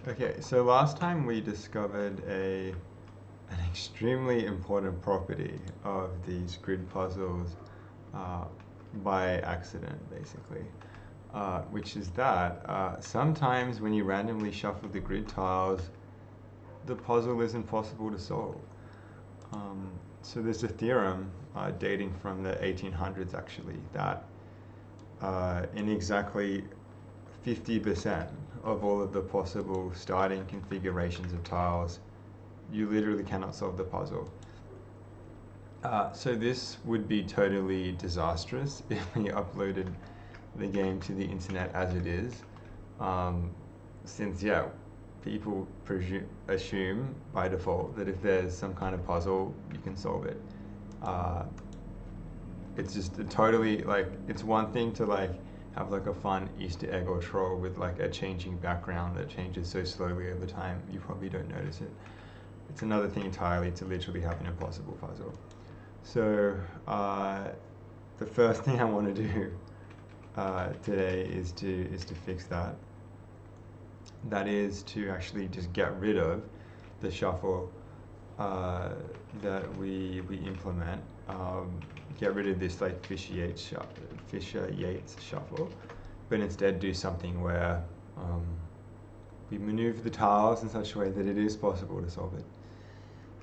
Okay, so last time we discovered an extremely important property of these grid puzzles uh, by accident, basically, which is that sometimes when you randomly shuffle the grid tiles, the puzzle is impossible to solve. Um, so there's a theorem dating from the 1800s, actually, that in exactly 50% of all of the possible starting configurations of tiles, you literally cannot solve the puzzle. So this would be totally disastrous if we uploaded the game to the internet as it is, um, since yeah, people assume by default that if there's some kind of puzzle, you can solve it. Uh, it's just a totally like it's one thing to like have like a fun Easter egg or troll with like a changing background that changes so slowly over time you probably don't notice it. It's another thing entirely to literally have an impossible puzzle. So the first thing I want to do today is to fix that. That is to actually just get rid of the shuffle uh, that we implement. Get rid of this like Fisher-Yates shuffle, but instead do something where we maneuver the tiles in such a way that it is possible to solve it.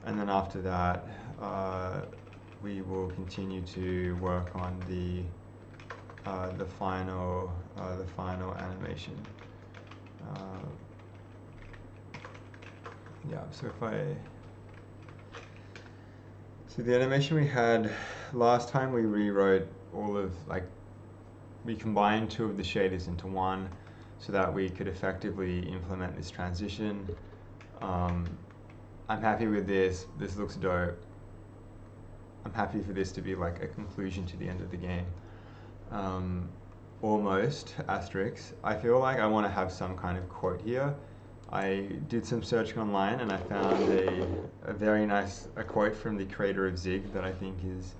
And then after that, we will continue to work on the final animation. Uh, yeah. So the animation we had last time, we rewrote all of like we combined two of the shaders into one, so that we could effectively implement this transition. Um, I'm happy with this. This looks dope. I'm happy for this to be like a conclusion to the end of the game. Almost, asterisk. I feel like I want to have some kind of quote here. I did some searching online and I found a very nice a quote from the creator of Zig that I think is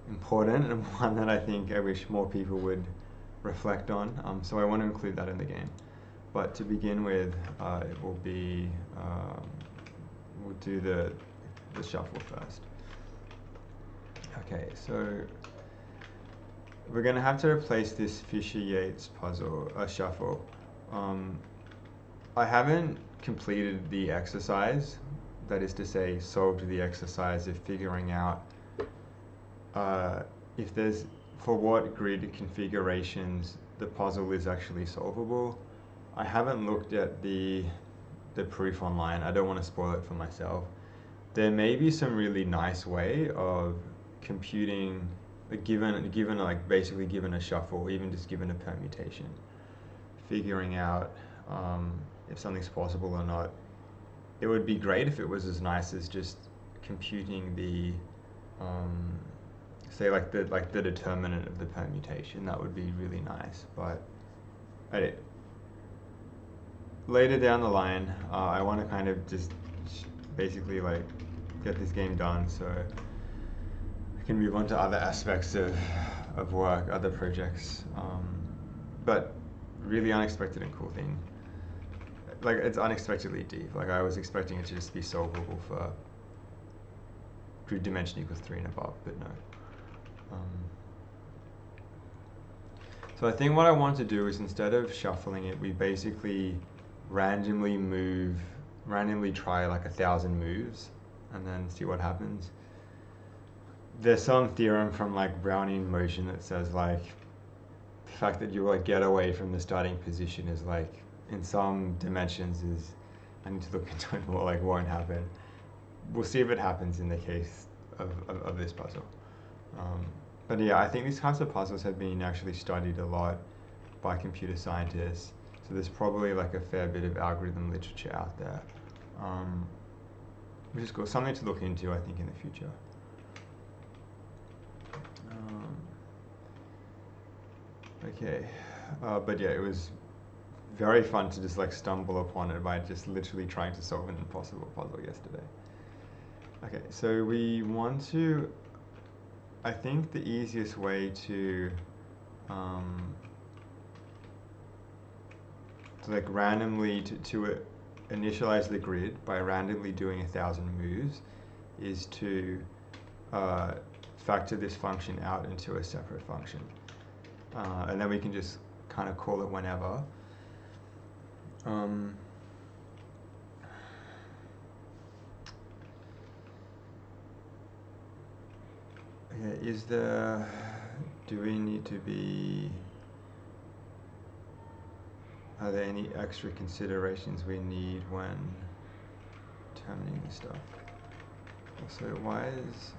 important and one that I think I wish more people would reflect on. So I want to include that in the game. But to begin with, it will be we'll do the shuffle first. Okay, so we're going to have to replace this Fisher-Yates puzzle, shuffle. Um, I haven't completed the exercise, that is to say, solved the exercise of figuring out if there's, for what grid configurations the puzzle is actually solvable. I haven't looked at the proof online. I don't want to spoil it for myself. There may be some really nice way of computing given like basically given a shuffle, even just given a permutation, figuring out if something's possible or not. It would be great if it was as nice as just computing the say like the determinant of the permutation. That would be really nice. But later down the line, I want to kind of just basically like get this game done so I can move on to other aspects of work, other projects. But really unexpected and cool thing. Like it's unexpectedly deep. Like I was expecting it to just be solvable for grid dimension equals 3 and above, but no. So I think what I want to do is instead of shuffling it, we basically randomly try like 1,000 moves and then see what happens. There's some theorem from like Brownian motion that says like the fact that you like get away from the starting position is like in some dimensions is, I need to look into it more, like won't happen. We'll see if it happens in the case of this puzzle. But yeah, I think these kinds of puzzles have been actually studied a lot by computer scientists. So there's probably like a fair bit of algorithm literature out there, which is cool. Something to look into, I think, in the future. Okay, but yeah, it was very fun to just like stumble upon it by just literally trying to solve an impossible puzzle yesterday. Okay, so we want to, I think the easiest way to So like randomly to initialize the grid by randomly doing 1,000 moves is to factor this function out into a separate function. And then we can just kind of call it whenever. Yeah, do we need to be, are there any extra considerations we need when determining this stuff? Also, why is,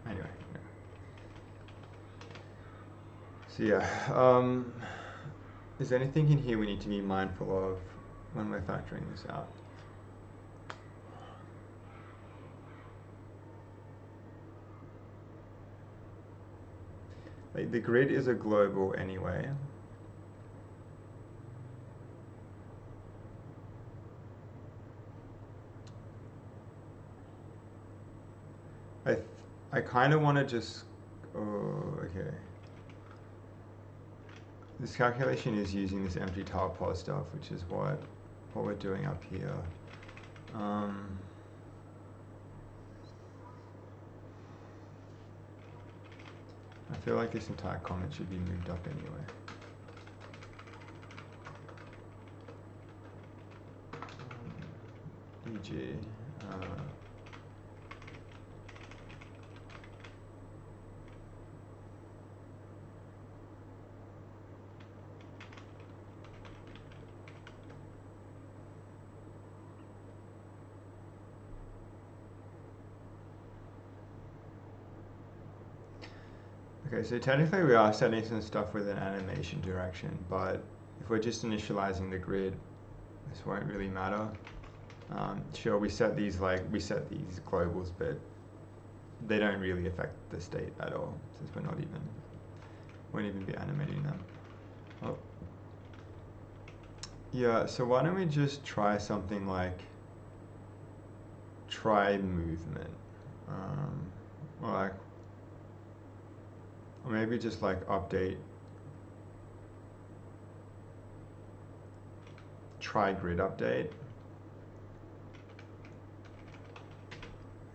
anyway. So yeah, is there anything in here we need to be mindful of when we're factoring this out? Like the grid is a global anyway. I kind of want to just, oh, okay. This calculation is using this empty tile pod stuff, which is what we're doing up here. I feel like this entire comment should be moved up anyway. E.g. Okay, so technically we are setting some stuff with an animation direction, but if we're just initializing the grid, this won't really matter. Sure, we set these globals, but they don't really affect the state at all, since won't even be animating them. Oh. Yeah, so why don't we just try something like try movement, or maybe just like update try grid update.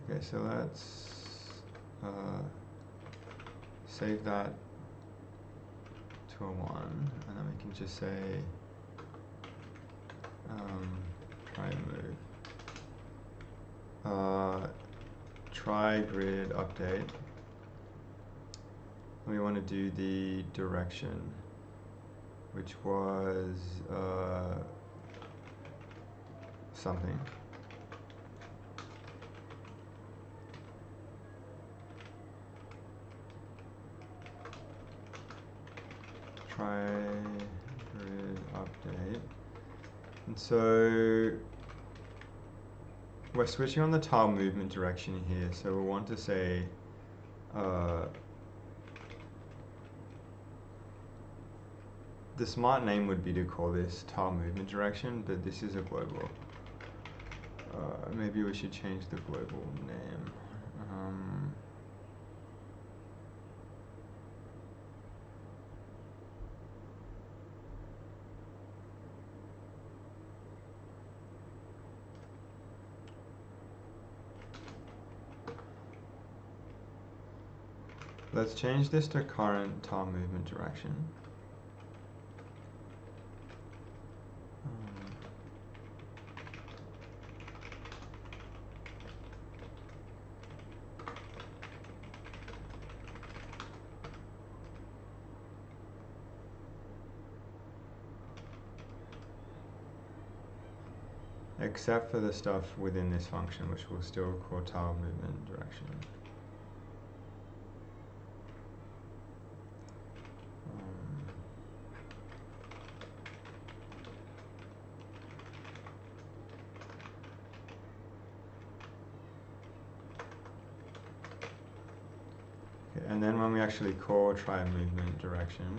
Okay, so let's save that to a 1, and then we can just say try move. Try grid update. We want to do the direction, which was something. Try grid update. And so we're switching on the tile movement direction here, so we want to say the smart name would be to call this tile movement direction, but this is a global. Maybe we should change the global name. Let's change this to current tile movement direction. Except for the stuff within this function, which we'll still call tile movement direction. Okay, and then when we actually call try movement direction,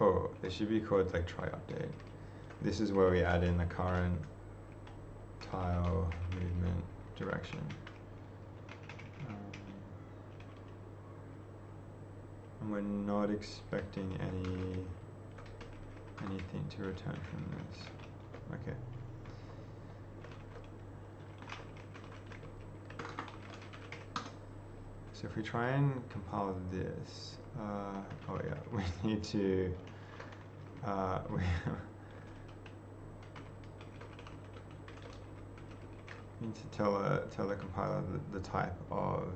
oh, it should be called like try update. This is where we add in the current tile movement direction. And we're not expecting anything to return from this. Okay. So if we try and compile this, oh yeah, we need to we need to tell the compiler the type of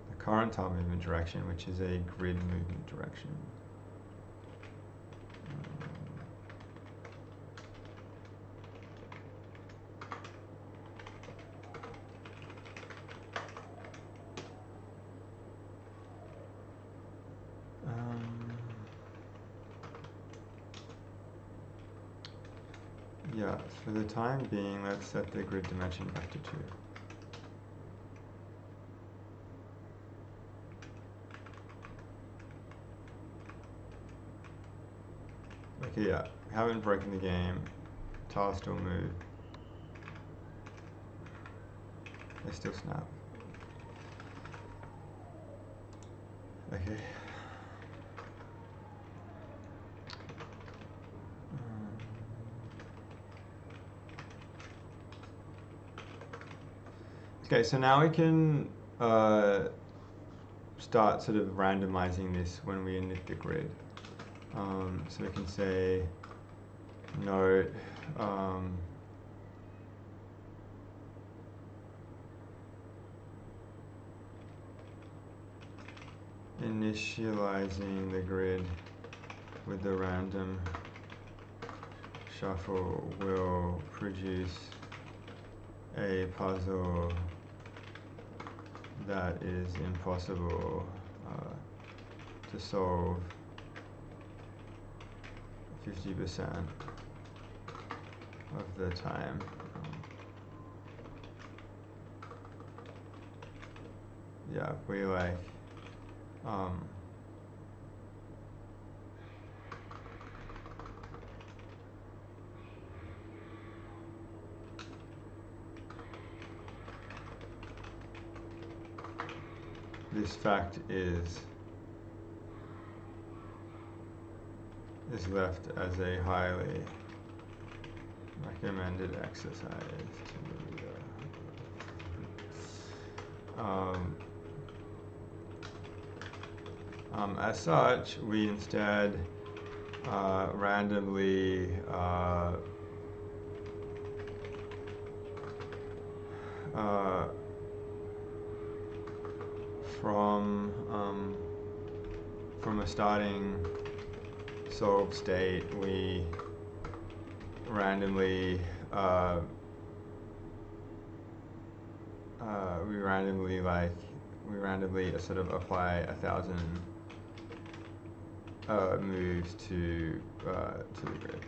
the current tile movement direction, which is a grid movement direction. Yeah, for the time being, let's set the grid dimension back to 2. Okay, yeah, haven't broken the game. Tiles still move. They still snap. Okay. Okay, so now we can start sort of randomizing this when we init the grid. So we can say note initializing the grid with the random shuffle will produce a puzzle that is impossible to solve 50% of the time. Yeah, we like this fact is left as a highly recommended exercise to as such, we instead randomly from a starting solved state, we randomly sort of apply 1,000 moves to the grid. Okay.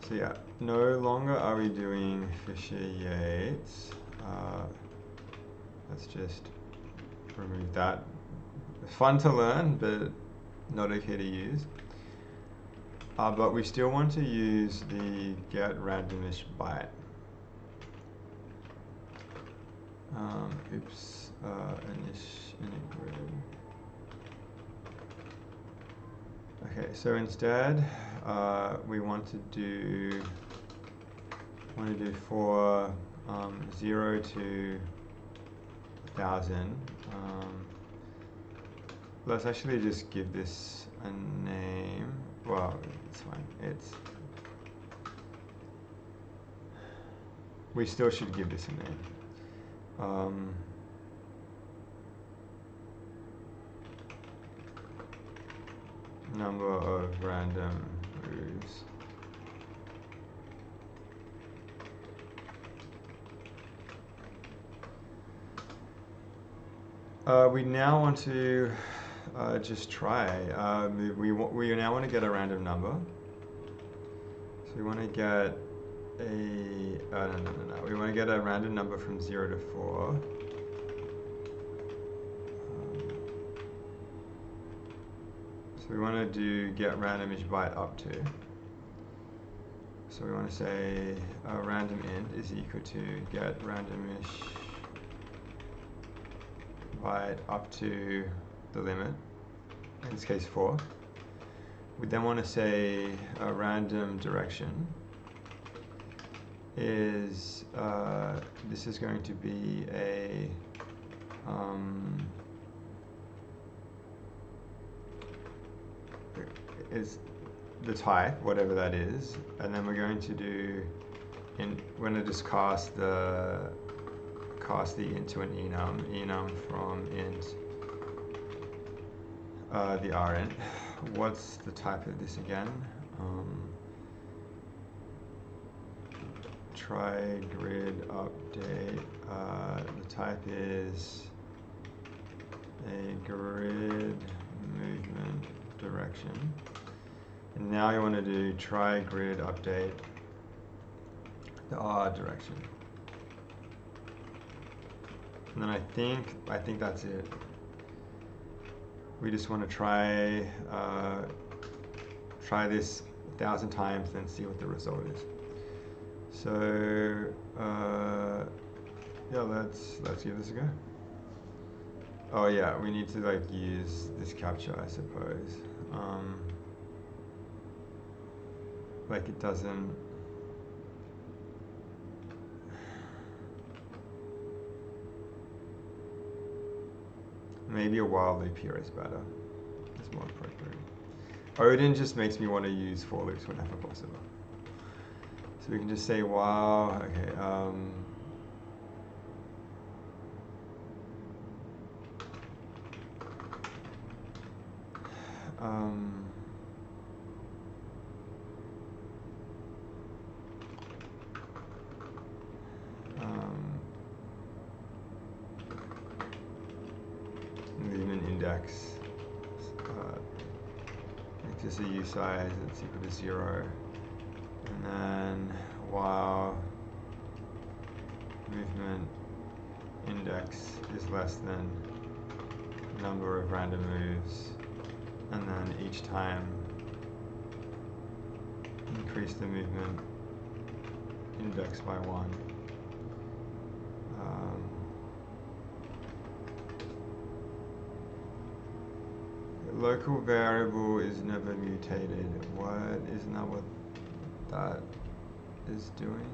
So yeah, no longer are we doing Fisher Yates. Let's just remove that. Fun to learn, but not okay to use. But we still want to use the get randomish byte. Oops, init grid. Okay, so instead, we want to do for 0 to 1,000. Let's actually just give this a name. Well, it's fine. We still should give this a name. Number of random moves. We now want to just try. We now want to get a random number. So we want to get no. We want to get a random number from 0 to 4. So we want to do get randomish byte up to. So we want to say random int is equal to get randomish byte up to the limit, in this case 4. We then want to say a random direction is, this is going to be a, is the type, whatever that is, and then we're going to do, we're going to just cast the int to an enum from int the rint. What's the type of this again? Try grid update. The type is a grid movement direction. And now you want to do try grid update the R direction. And then I think that's it. We just want to try this 1,000 times, then see what the result is. So yeah, let's give this a go. Oh yeah, we need to like use this captcha, I suppose. Like it doesn't. Maybe a while loop here is better. It's more appropriate. Odin just makes me want to use for loops whenever possible. So we can just say while, okay, movement index, make this a U size that's equal to 0. And then while movement index is less than number of random moves, and then each time increase the movement index by 1. Local variable is never mutated. What? Isn't that what that is doing?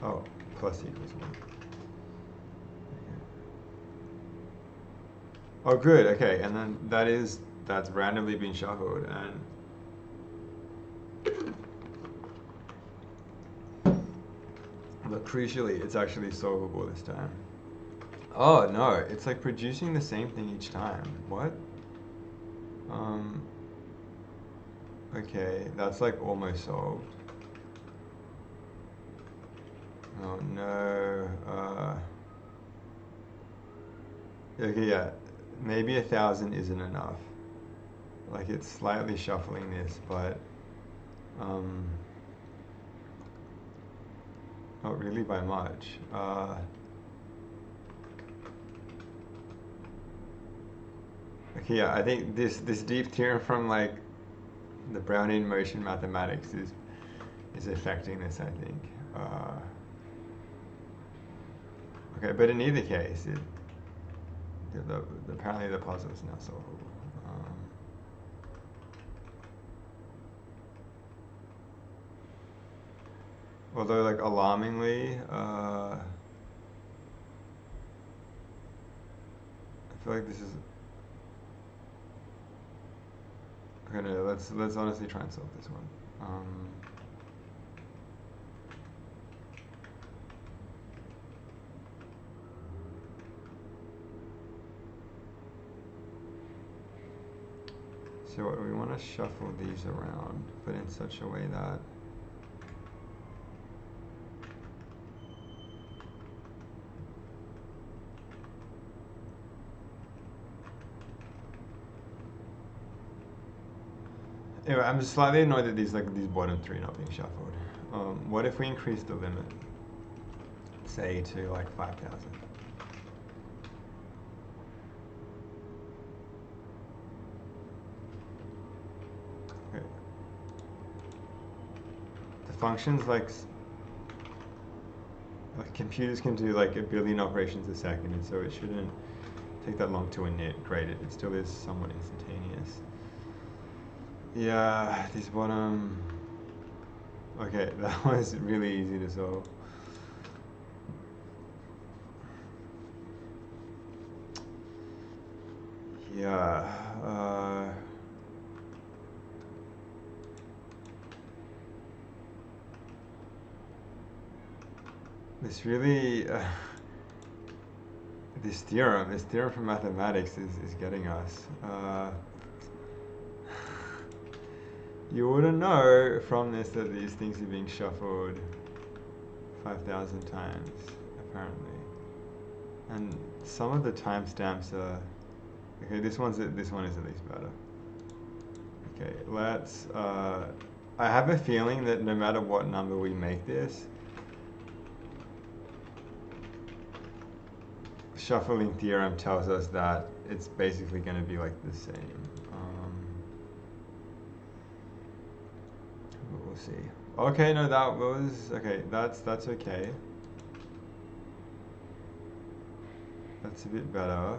Oh, plus equals 1. Okay. Oh, good. Okay, and then that's randomly been shuffled, and but crucially, it's actually solvable this time. Oh no, it's like producing the same thing each time. What? Okay, that's like almost solved. Oh no. Okay, yeah. Maybe 1,000 isn't enough. Like it's slightly shuffling this, but not really by much. Okay, yeah, I think this deep theorem from like the Brownian motion mathematics is affecting this, I think. Okay, but in either case, apparently the puzzle is now solvable. Although, like, alarmingly, I feel like this is. Okay, no, let's honestly try and solve this one. So we want to shuffle these around, but in such a way that anyway, I'm just slightly annoyed that these bottom three not being shuffled. What if we increase the limit, say to like 5,000? functions like computers can do like 1 billion operations a second, and so it shouldn't take that long to integrate it. It still is somewhat instantaneous. Yeah, this bottom. Okay, that was really easy to solve. Yeah. This really, this theorem from mathematics is getting us. You wouldn't know from this that these things are being shuffled 5,000 times, apparently. And some of the timestamps are, okay, this one is at least better. Okay, let's, I have a feeling that no matter what number we make this, shuffling theorem tells us that it's basically going to be like the same. We'll see. Okay, no, that was okay. That's okay. That's a bit better.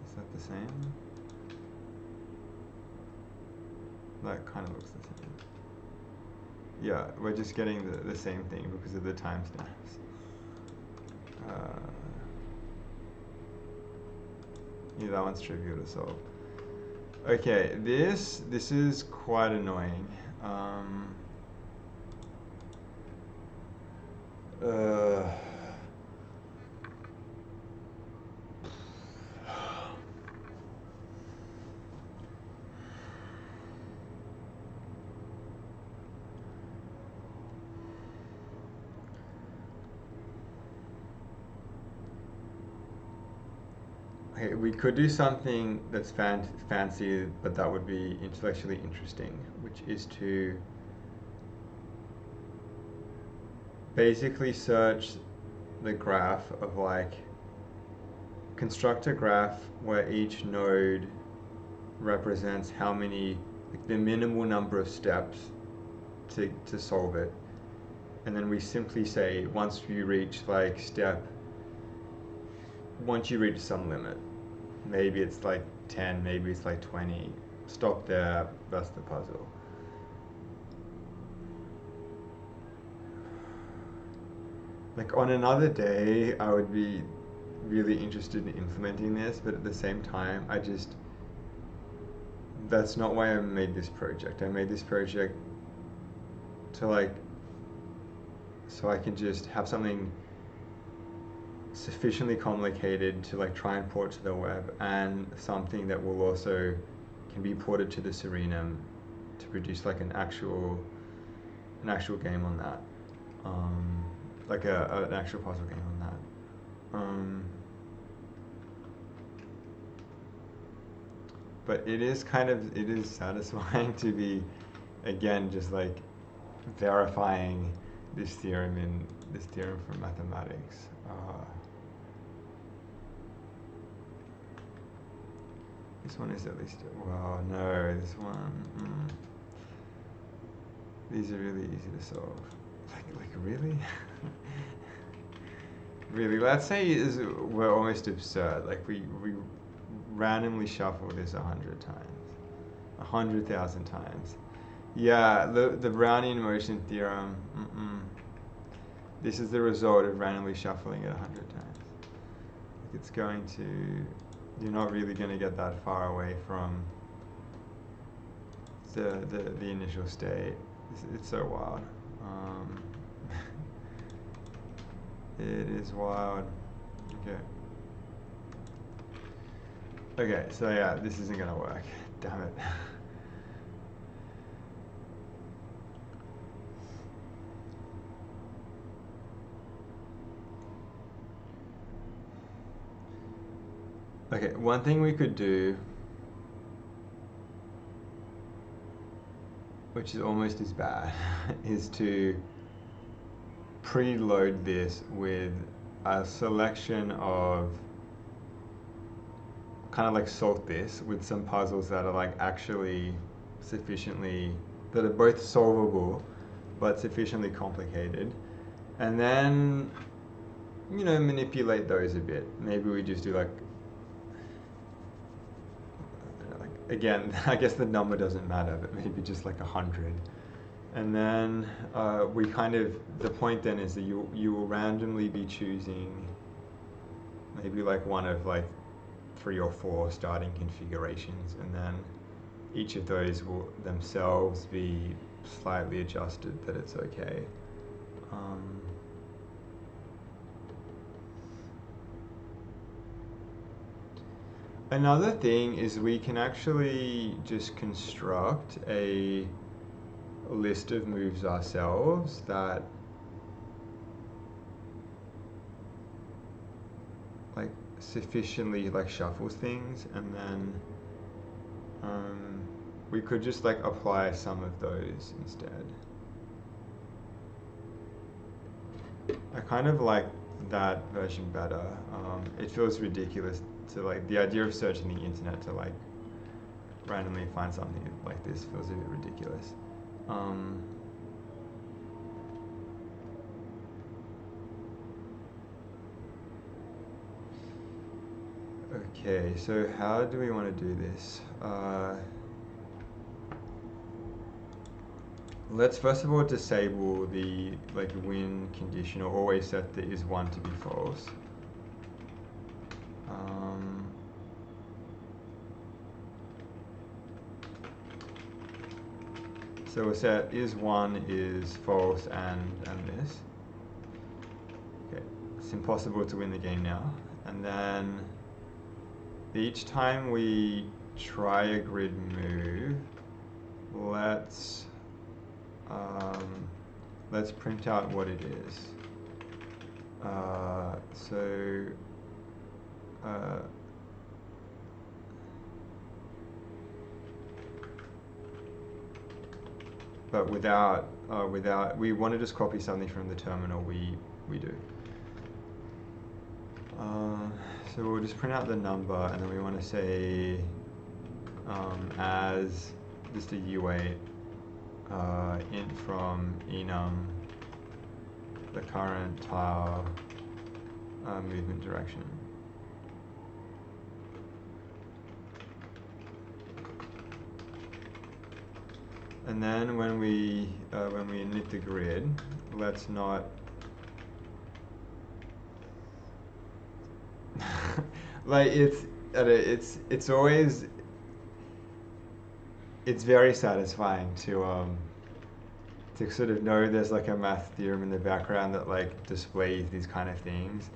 Is that the same? That kind of looks the same. Yeah, we're just getting the same thing because of the timestamps. Yeah, that one's trivial to solve. Okay, this is quite annoying. Okay, we could do something that's fancy, but that would be intellectually interesting, which is to basically search the graph of like, construct a graph where each node represents how many, like the minimal number of steps to solve it. And then we simply say, once you reach some limit, maybe it's like 10, maybe it's like 20, stop there, that's the puzzle. Like on another day, I would be really interested in implementing this, but at the same time, that's not why I made this project. I made this project to so I can just have something sufficiently complicated to try and port to the web, and something that will also can be ported to the Serenum to produce an actual game on that, an actual puzzle game on that. But it is satisfying to be, again, just verifying this theorem from mathematics. This one is at least, well, no, this one, these are really easy to solve. Really? Really, let's say we're almost absurd. We randomly shuffle this 100 times, 100,000 times. Yeah, the Brownian motion theorem, this is the result of randomly shuffling it 100 times. You're not really going to get that far away from the initial state. It's so wild. It is wild. Okay, so yeah, this isn't going to work. Damn it. Okay, one thing we could do, which is almost as bad, is to preload this with a selection of kind of like salt this with some puzzles that are like actually sufficiently, that are both solvable but sufficiently complicated, and then, you know, manipulate those a bit. Maybe we just do like again, I guess the number doesn't matter, but maybe just like 100. And then we kind of, the point then is that you will randomly be choosing maybe like one of like 3 or 4 starting configurations, and then each of those will themselves be slightly adjusted that it's okay. Another thing is we can actually just construct a list of moves ourselves that like sufficiently like shuffles things, and then we could just like apply some of those instead. I kind of like that version better. It feels ridiculous to like, the idea of searching the internet to like randomly find something like this feels a bit ridiculous. Okay, so how do we want to do this? Let's first of all disable the like win condition, or always set the is1 to be false. So we'll set is1 is false and this. Okay, it's impossible to win the game now. And then each time we try a grid move, let's print out what it is. But without, we want to just copy something from the terminal, we do. So we'll just print out the number, and then we want to say as just a U8 int from enum the current tile movement direction. And then when we init the grid, let's not like it's always, it's very satisfying to sort of know there's like a math theorem in the background that like displays these kind of things,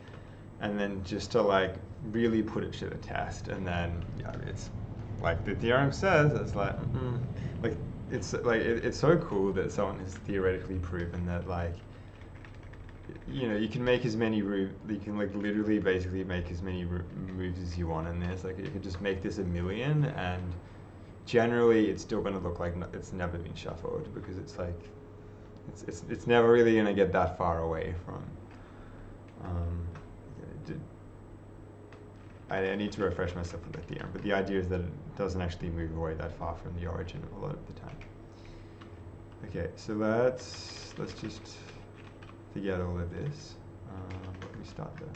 and then just to like really put it to the test, and then it's like the theorem says, it's like like it's so cool that someone has theoretically proven that, like, you know, you can make as many you can like literally basically make as many moves as you want in this. Like you could just make this 1,000,000, and generally it's still going to look like it's never been shuffled, because it's like it's never really going to get that far away from. I need to refresh myself with the theorem, but the idea is that it doesn't actually move away that far from the origin a lot of the time. Okay, so let's just forget all of this. Let me start there.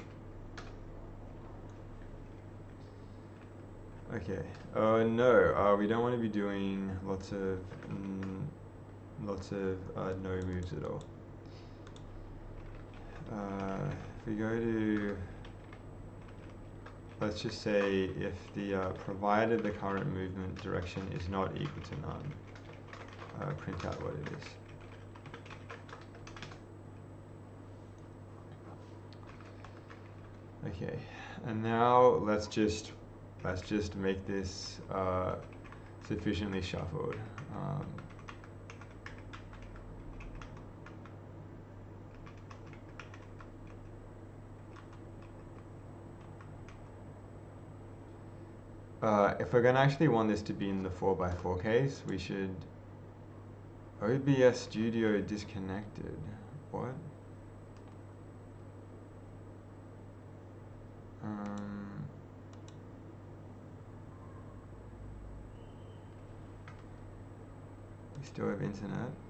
Okay. Oh no, we don't want to be doing lots of no moves at all. If we go to, let's just say if the provided the current movement direction is not equal to none, print out what it is. Okay, and now let's just make this sufficiently shuffled. If we're going to actually want this to be in the 4x4 case, we should OBS Studio disconnected. What? Still have internet.